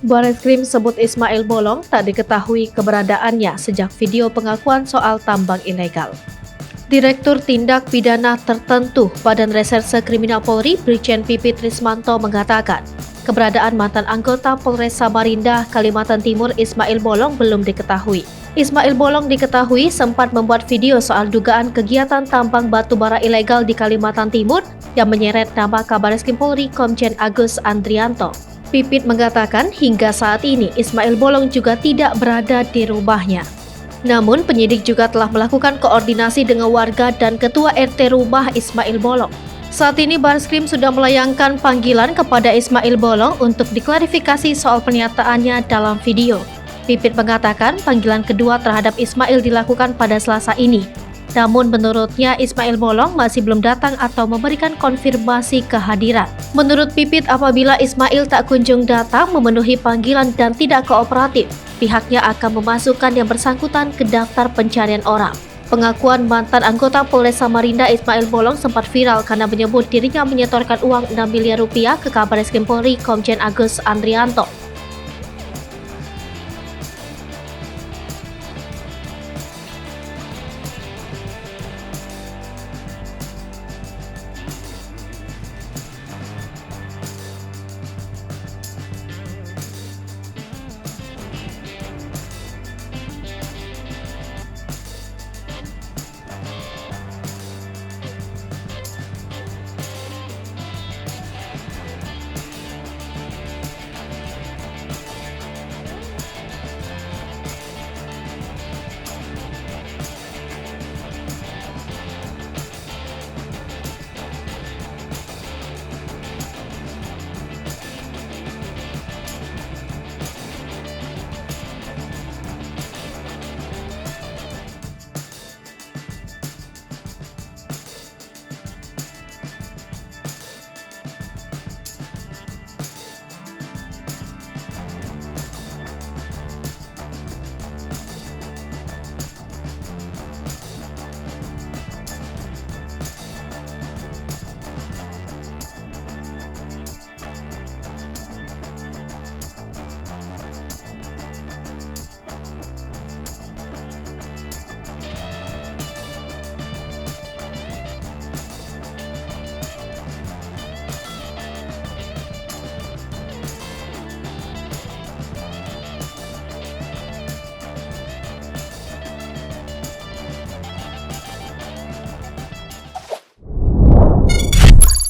Bareskrim sebut Ismail Bolong tak diketahui keberadaannya sejak video pengakuan soal tambang ilegal. Direktur Tindak Pidana Tertentu Badan Reserse Kriminal Polri Brigjen Pipit Rismanto mengatakan, keberadaan mantan anggota Polres Samarinda, Kalimantan Timur Ismail Bolong belum diketahui. Ismail Bolong diketahui sempat membuat video soal dugaan kegiatan tambang batu bara ilegal di Kalimantan Timur yang menyeret nama Kabareskrim Polri Komjen Agus Andrianto. Pipit mengatakan hingga saat ini Ismail Bolong juga tidak berada di rumahnya. Namun penyidik juga telah melakukan koordinasi dengan warga dan ketua RT rumah Ismail Bolong. Saat ini Bareskrim sudah melayangkan panggilan kepada Ismail Bolong untuk diklarifikasi soal pernyataannya dalam video. Pipit mengatakan panggilan kedua terhadap Ismail dilakukan pada Selasa ini. Namun menurutnya Ismail Bolong masih belum datang atau memberikan konfirmasi kehadiran. Menurut Pipit, apabila Ismail tak kunjung datang memenuhi panggilan dan tidak kooperatif, pihaknya akan memasukkan yang bersangkutan ke daftar pencarian orang. Pengakuan mantan anggota Polres Samarinda Ismail Bolong sempat viral karena menyebut dirinya menyetorkan uang 6 miliar rupiah ke Kabareskrim Polri Komjen Agus Andrianto.